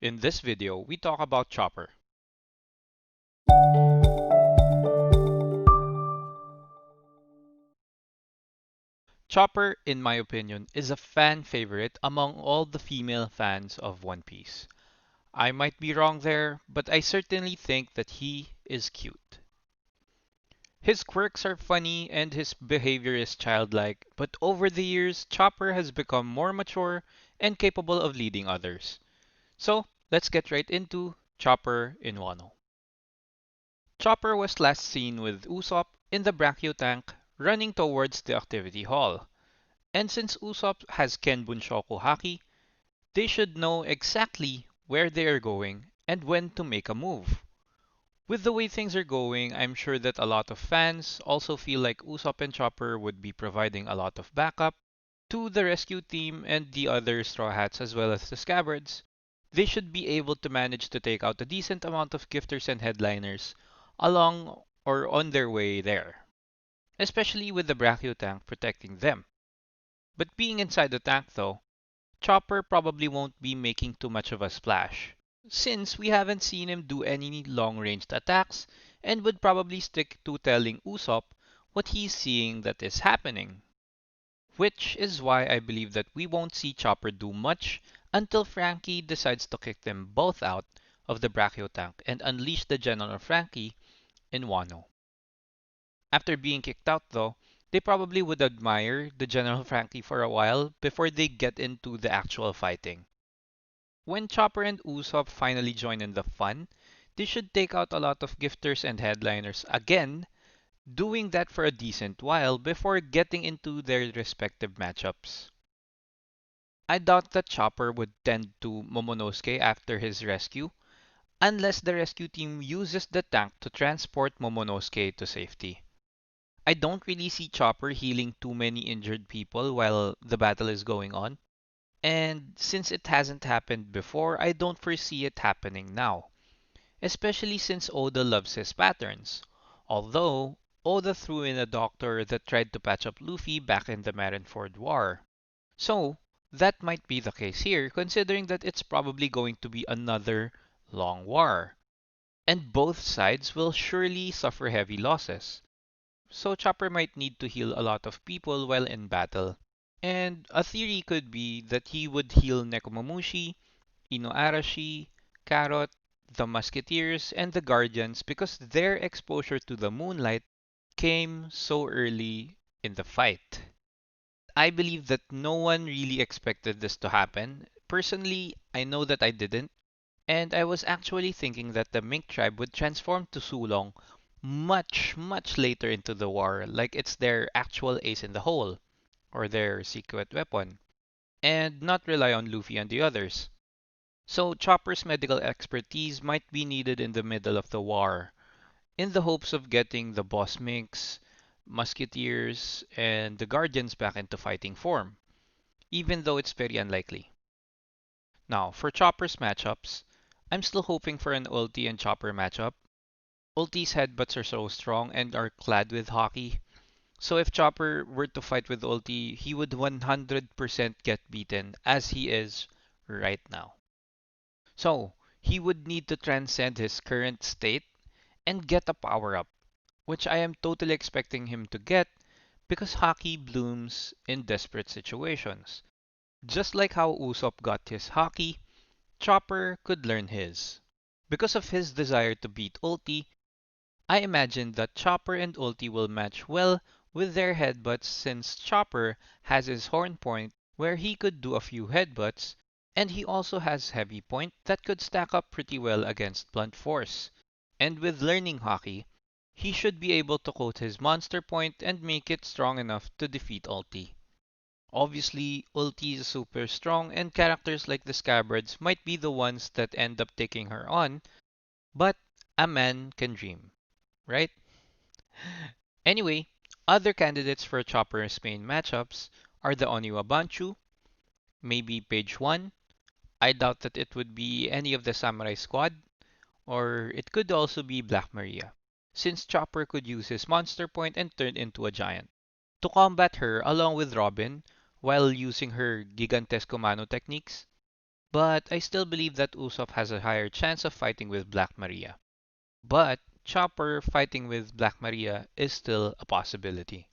In this video, we talk about Chopper. Chopper, in my opinion, is a fan favorite among all the female fans of One Piece. I might be wrong there, but I certainly think that he is cute. His quirks are funny and his behavior is childlike, but over the years, Chopper has become more mature and capable of leading others. So, let's get right into Chopper in Wano. Chopper was last seen with Usopp in the Brachio tank running towards the activity hall. And since Usopp has Ken Bunshoku Haki, they should know exactly where they are going and when to make a move. With the way things are going, I'm sure that a lot of fans also feel like Usopp and Chopper would be providing a lot of backup to the rescue team and the other Straw Hats as well as the Scabbards. They should be able to manage to take out a decent amount of gifters and headliners along or on their way there, especially with the Brachio tank protecting them. But being inside the tank though, Chopper probably won't be making too much of a splash, since we haven't seen him do any long-ranged attacks and would probably stick to telling Usopp what he's seeing that is happening. Which is why I believe that we won't see Chopper do much until Frankie decides to kick them both out of the Brachio tank and unleash the General Frankie in Wano. After being kicked out though, they probably would admire the General Frankie for a while before they get into the actual fighting. When Chopper and Usopp finally join in the fun, they should take out a lot of gifters and headliners again, doing that for a decent while before getting into their respective matchups. I doubt that Chopper would tend to Momonosuke after his rescue, unless the rescue team uses the tank to transport Momonosuke to safety. I don't really see Chopper healing too many injured people while the battle is going on, and since it hasn't happened before, I don't foresee it happening now, especially since Oda loves his patterns. Although, Oda threw in a doctor that tried to patch up Luffy back in the Marineford War. So, that might be the case here, considering that it's probably going to be another long war, and both sides will surely suffer heavy losses. So Chopper might need to heal a lot of people while in battle. And a theory could be that he would heal Nekomamushi, Inuarashi, Carrot, the Musketeers, and the Guardians because their exposure to the moonlight came so early in the fight. I believe that no one really expected this to happen. Personally, I know that I didn't, and I was actually thinking that the Mink tribe would transform to Sulong much later into the war, like it's their actual ace in the hole, or their secret weapon, and not rely on Luffy and the others. So Chopper's medical expertise might be needed in the middle of the war, in the hopes of getting the boss Minks, Musketeers, and the Guardians back into fighting form, even though it's very unlikely. Now, for Chopper's matchups, I'm still hoping for an Ulti and Chopper matchup. Ulti's headbutts are so strong and are clad with hockey, so if Chopper were to fight with Ulti, he would 100% get beaten as he is right now. So, he would need to transcend his current state and get a power up, which I am totally expecting him to get because hockey blooms in desperate situations. Just like how Usopp got his hockey, Chopper could learn his. Because of his desire to beat Ulti, I imagine that Chopper and Ulti will match well with their headbutts since Chopper has his horn point where he could do a few headbutts, and he also has heavy point that could stack up pretty well against blunt force. And with learning hockey, he should be able to quote his monster point and make it strong enough to defeat Ulti. Obviously, Ulti is super strong and characters like the Scabbards might be the ones that end up taking her on, but a man can dream, right? Anyway, other candidates for Chopper's main matchups are the Oniwa Banchu, maybe Page 1. I doubt that it would be any of the Samurai Squad, or it could also be Black Maria, since Chopper could use his monster point and turn into a giant. To combat her along with Robin while using her Gigantesco Mano techniques, But I still believe that Usopp has a higher chance of fighting with Black Maria. But Chopper fighting with Black Maria is still a possibility.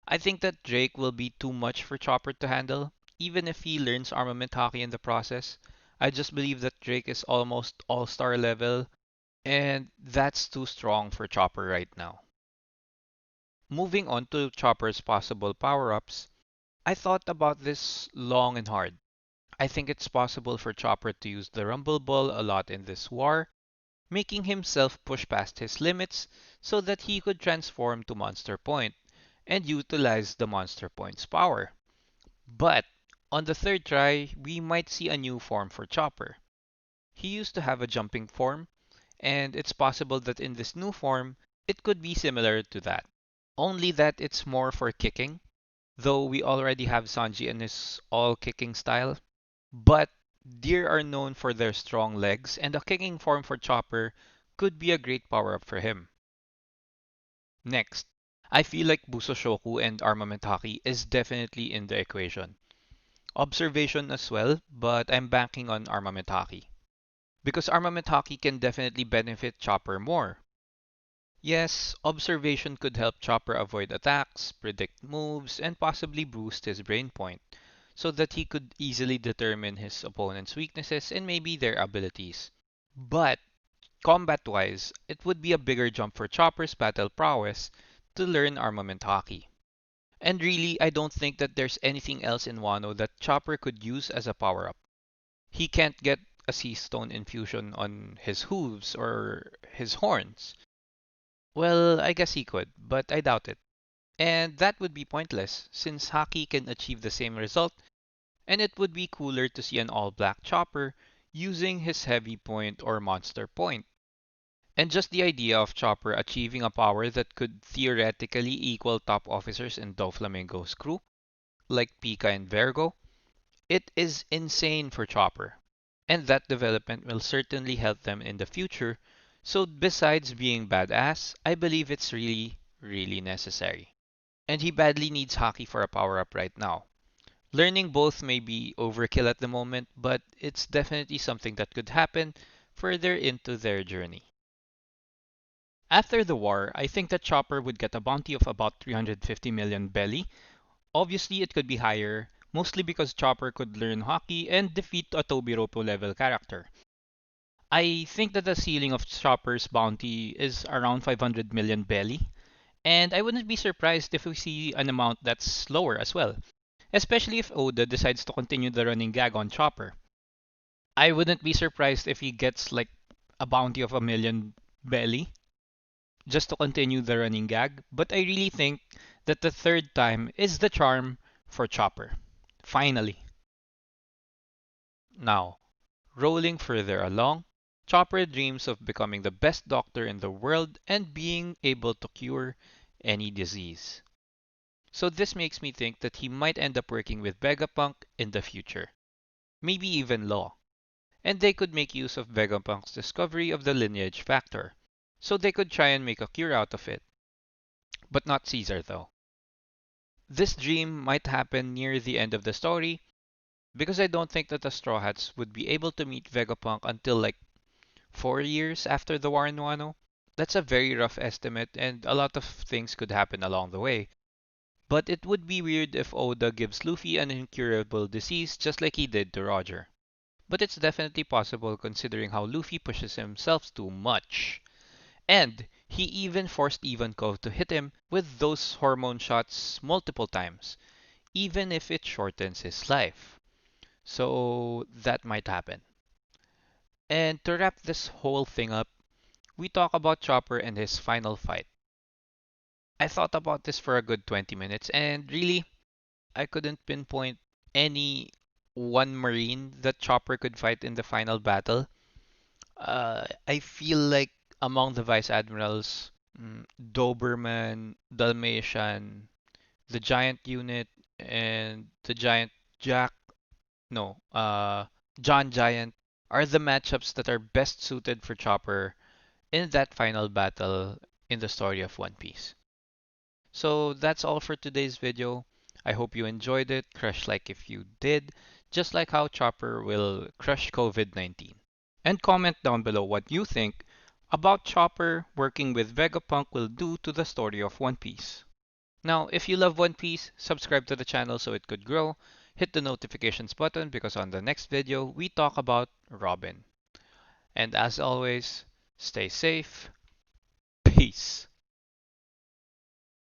I think that Drake will be too much for Chopper to handle, even if he learns armament hockey in the process. I just believe that Drake is almost all-star level, and that's too strong for Chopper right now. Moving on to Chopper's possible power-ups, I thought about this long and hard. I think it's possible for Chopper to use the Rumble Ball a lot in this war, making himself push past his limits so that he could transform to Monster Point and utilize the Monster Point's power. But on the third try, we might see a new form for Chopper. He used to have a jumping form, and it's possible that in this new form, it could be similar to that. Only that it's more for kicking, though we already have Sanji and his all kicking style. But deer are known for their strong legs, and a kicking form for Chopper could be a great power up for him. Next, I feel like Busoshoku and Armament Haki is definitely in the equation. Observation as well, but I'm banking on Armament Haki. Because Armament Haki can definitely benefit Chopper more. Yes, observation could help Chopper avoid attacks, predict moves, and possibly boost his brain point, so that he could easily determine his opponent's weaknesses and maybe their abilities. But combat wise, it would be a bigger jump for Chopper's battle prowess to learn armament hockey. And really, I don't think that there's anything else in Wano that Chopper could use as a power up. He can't get a sea stone infusion on his hooves or his horns. Well, I guess he could, but I doubt it. And that would be pointless, since Haki can achieve the same result, and it would be cooler to see an all-black Chopper using his heavy point or monster point. And just the idea of Chopper achieving a power that could theoretically equal top officers in Doflamingo's crew, like Pika and Vergo, it is insane for Chopper. And that development will certainly help them in the future. So besides being badass, I believe it's really, really necessary. And he badly needs Haki for a power up right now. Learning both may be overkill at the moment, but it's definitely something that could happen further into their journey. After the war, I think that Chopper would get a bounty of about 350 million belly. Obviously, it could be higher, mostly because Chopper could learn hockey and defeat a Tobiropo level character. I think that the ceiling of Chopper's bounty is around 500 million belly, and I wouldn't be surprised if we see an amount that's lower as well, especially if Oda decides to continue the running gag on Chopper. I wouldn't be surprised if he gets like a bounty of a million belly just to continue the running gag, but I really think that the third time is the charm for Chopper. Finally. Now, rolling further along, Chopper dreams of becoming the best doctor in the world and being able to cure any disease. So this makes me think that he might end up working with Vegapunk in the future. Maybe even Law. And they could make use of Vegapunk's discovery of the lineage factor. So they could try and make a cure out of it. But not Caesar though. This dream might happen near the end of the story because I don't think that the Straw Hats would be able to meet Vegapunk until like 4 years after the war in Wano. That's a very rough estimate and a lot of things could happen along the way. But it would be weird if Oda gives Luffy an incurable disease just like he did to Roger. But it's definitely possible considering how Luffy pushes himself too much. And he even forced Ivankov to hit him with those hormone shots multiple times, even if it shortens his life. So that might happen. And to wrap this whole thing up, we talk about Chopper and his final fight. I thought about this for a good 20 minutes and really, I couldn't pinpoint any one Marine that Chopper could fight in the final battle. I feel like among the Vice Admirals, Doberman, Dalmatian, the Giant Unit, and the Giant Jack, no, John Giant are the matchups that are best suited for Chopper in that final battle in the story of One Piece. So that's all for today's video. I hope you enjoyed it. Crush like if you did. just like how Chopper will crush COVID-19. And comment down below what you think about Chopper working with Vegapunk will do to the story of One Piece. Now, if you love One Piece, subscribe to the channel so it could grow. Hit the notifications button because on the next video, we talk about Robin. And as always, stay safe. Peace.